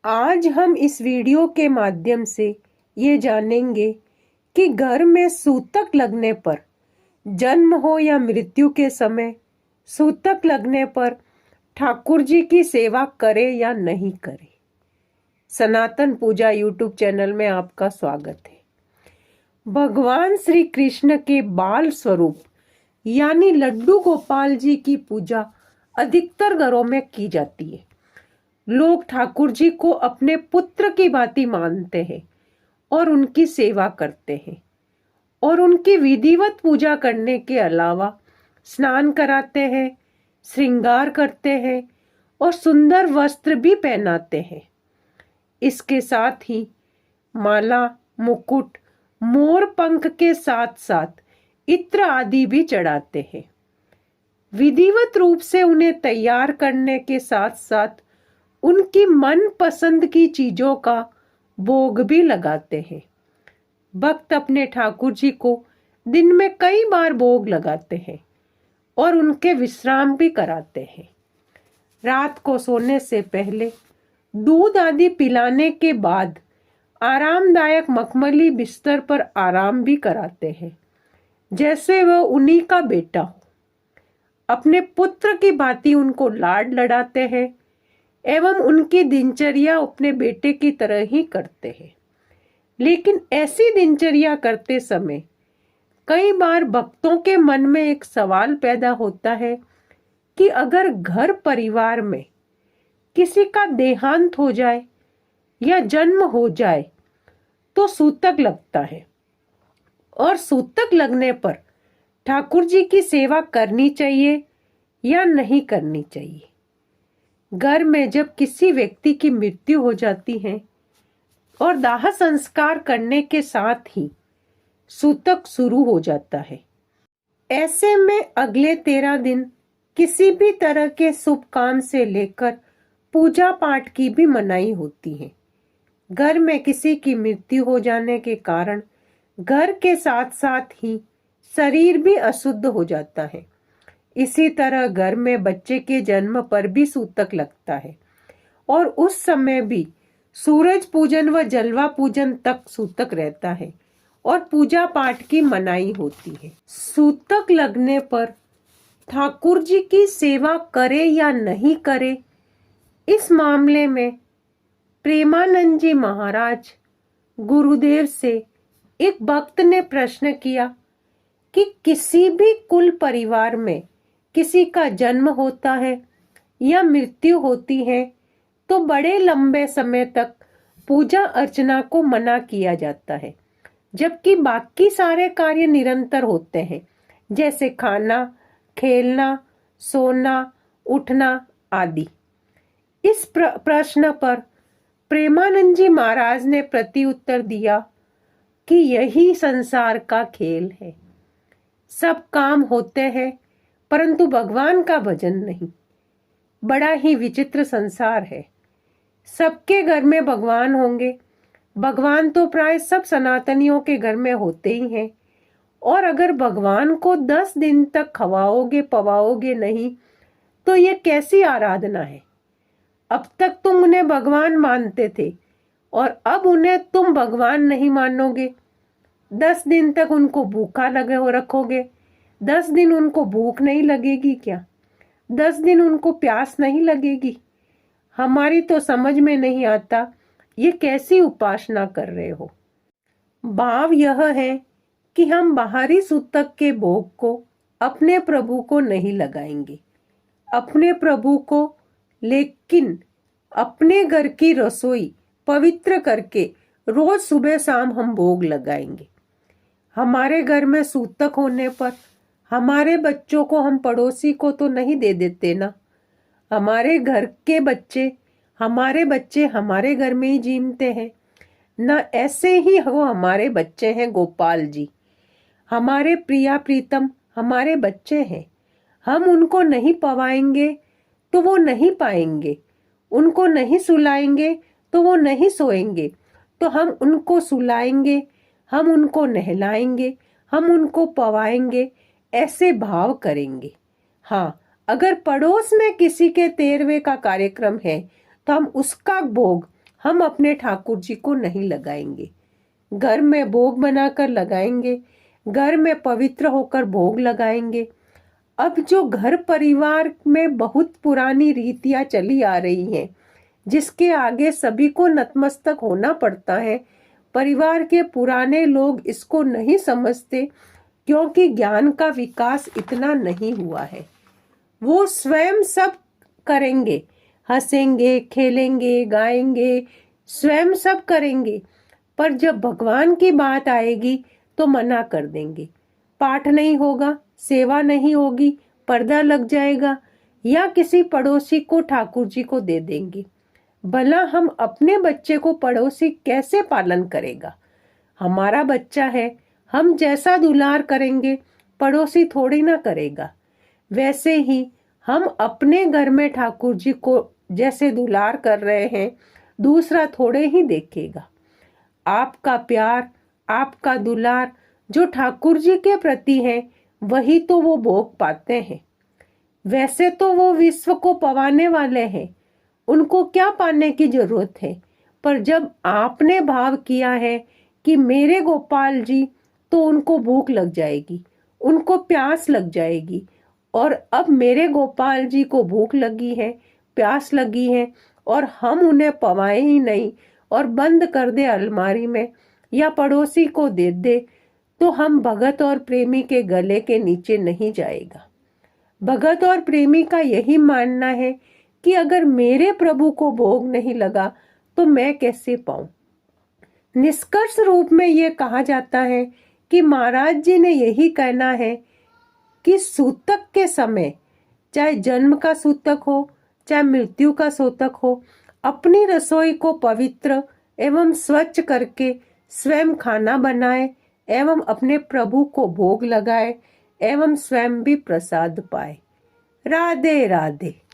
आज हम इस वीडियो के माध्यम से ये जानेंगे कि घर में सूतक लगने पर, जन्म हो या मृत्यु के समय सूतक लगने पर ठाकुर जी की सेवा करे या नहीं करे। सनातन पूजा यूट्यूब चैनल में आपका स्वागत है। भगवान श्री कृष्ण के बाल स्वरूप यानी लड्डू गोपाल जी की पूजा अधिकतर घरों में की जाती है। लोग ठाकुर जी को अपने पुत्र की भांति मानते हैं और उनकी सेवा करते हैं और उनकी विधिवत पूजा करने के अलावा स्नान कराते हैं, श्रृंगार करते हैं और सुंदर वस्त्र भी पहनाते हैं। इसके साथ ही माला, मुकुट, मोर पंख के साथ साथ इत्र आदि भी चढ़ाते हैं। विधिवत रूप से उन्हें तैयार करने के साथ साथ उनकी मन पसंद की चीजों का भोग भी लगाते हैं। भक्त अपने ठाकुर जी को दिन में कई बार भोग लगाते हैं और उनके विश्राम भी कराते हैं। रात को सोने से पहले दूध आदि पिलाने के बाद आरामदायक मखमली बिस्तर पर आराम भी कराते हैं, जैसे वह उन्हीं का बेटा हो। अपने पुत्र की भांति उनको लाड लड़ाते हैं एवं उनकी दिनचर्या अपने बेटे की तरह ही करते हैं। लेकिन ऐसी दिनचर्या करते समय कई बार भक्तों के मन में एक सवाल पैदा होता है कि अगर घर परिवार में किसी का देहांत हो जाए या जन्म हो जाए तो सूतक लगता है, और सूतक लगने पर ठाकुर जी की सेवा करनी चाहिए या नहीं करनी चाहिए। घर में जब किसी व्यक्ति की मृत्यु हो जाती है और दाह संस्कार करने के साथ ही सूतक शुरू हो जाता है, ऐसे में अगले 13 दिन किसी भी तरह के शुभ काम से लेकर पूजा पाठ की भी मनाही होती है। घर में किसी की मृत्यु हो जाने के कारण घर के साथ साथ ही शरीर भी अशुद्ध हो जाता है। इसी तरह घर में बच्चे के जन्म पर भी सूतक लगता है और उस समय भी सूरज पूजन व जलवा पूजन तक सूतक रहता है और पूजा पाठ की मनाही होती है। सूतक लगने पर ठाकुर जी की सेवा करे या नहीं करे, इस मामले में प्रेमानंद जी महाराज गुरुदेव से एक भक्त ने प्रश्न किया कि किसी भी कुल परिवार में किसी का जन्म होता है या मृत्यु होती है तो बड़े लंबे समय तक पूजा अर्चना को मना किया जाता है, जबकि बाकी सारे कार्य निरंतर होते हैं, जैसे खाना, खेलना, सोना, उठना आदि। इस प्रश्न पर प्रेमानंद जी महाराज ने प्रत्युत्तर दिया कि यही संसार का खेल है। सब काम होते हैं परंतु भगवान का भजन नहीं। बड़ा ही विचित्र संसार है। सबके घर में भगवान होंगे। भगवान तो प्राय सब सनातनियों के घर में होते ही हैं, और अगर भगवान को 10 दिन तक खवाओगे पवाओगे नहीं तो ये कैसी आराधना है। अब तक तुम उन्हें भगवान मानते थे और अब उन्हें तुम भगवान नहीं मानोगे। 10 दिन तक उनको भूखा लगे हो रखोगे। 10 दिन उनको भूख नहीं लगेगी क्या? 10 दिन उनको प्यास नहीं लगेगी? हमारी तो समझ में नहीं आता ये कैसी उपासना कर रहे हो। भाव यह है कि हम बाहरी सूतक के भोग को अपने प्रभु को नहीं लगाएंगे, अपने प्रभु को, लेकिन अपने घर की रसोई पवित्र करके रोज सुबह शाम हम भोग लगाएंगे। हमारे घर में सूतक होने पर हमारे बच्चों को हम पड़ोसी को तो नहीं दे देते ना। हमारे घर के बच्चे हमारे घर में ही जीमते हैं ना। ऐसे ही वो हमारे बच्चे हैं गोपाल जी, हमारे प्रिया प्रीतम हमारे बच्चे हैं। हम उनको नहीं पवाएंगे तो वो नहीं पाएंगे, उनको नहीं सुलाएंगे तो वो नहीं सोएंगे। तो हम उनको सुलाएंगे, हम उनको नहलाएंगे, हम उनको पवाएंगे, ऐसे भाव करेंगे। हाँ, अगर पड़ोस में किसी के 13वें का कार्यक्रम है तो हम उसका भोग हम अपने ठाकुर जी को नहीं लगाएंगे। घर में भोग बनाकर लगाएंगे, घर में पवित्र होकर भोग लगाएंगे। अब जो घर परिवार में बहुत पुरानी रीतियां चली आ रही हैं, जिसके आगे सभी को नतमस्तक होना पड़ता है, परिवार के पुराने लोग इसको नहीं समझते क्योंकि ज्ञान का विकास इतना नहीं हुआ है। वो स्वयं सब करेंगे, हंसेंगे, खेलेंगे, गाएंगे, स्वयं सब करेंगे, पर जब भगवान की बात आएगी तो मना कर देंगे। पाठ नहीं होगा, सेवा नहीं होगी, पर्दा लग जाएगा या किसी पड़ोसी को ठाकुर जी को दे देंगे। भला हम अपने बच्चे को पड़ोसी कैसे पालन करेगा? हमारा बच्चा है, हम जैसा दुलार करेंगे पड़ोसी थोड़ी ना करेगा। वैसे ही हम अपने घर में ठाकुर जी को जैसे दुलार कर रहे हैं, दूसरा थोड़े ही देखेगा। आपका प्यार, आपका दुलार जो ठाकुर जी के प्रति है, वही तो वो भोग पाते हैं। वैसे तो वो विश्व को पवाने वाले हैं, उनको क्या पाने की जरूरत है? पर जब आपने भाव किया है कि मेरे गोपाल जी, तो उनको भूख लग जाएगी, उनको प्यास लग जाएगी। और अब मेरे गोपाल जी को भूख लगी है, प्यास लगी है, और हम उन्हें पवाए ही नहीं और बंद कर दे अलमारी में या पड़ोसी को दे दे, तो हम भगत और प्रेमी के गले के नीचे नहीं जाएगा। भगत और प्रेमी का यही मानना है कि अगर मेरे प्रभु को भोग नहीं लगा तो मैं कैसे पाऊं। निष्कर्ष रूप में यह कहा जाता है कि महाराज जी ने यही कहना है कि सूतक के समय, चाहे जन्म का सूतक हो चाहे मृत्यु का सूतक हो, अपनी रसोई को पवित्र एवं स्वच्छ करके स्वयं खाना बनाए एवं अपने प्रभु को भोग लगाए एवं स्वयं भी प्रसाद पाए। राधे राधे।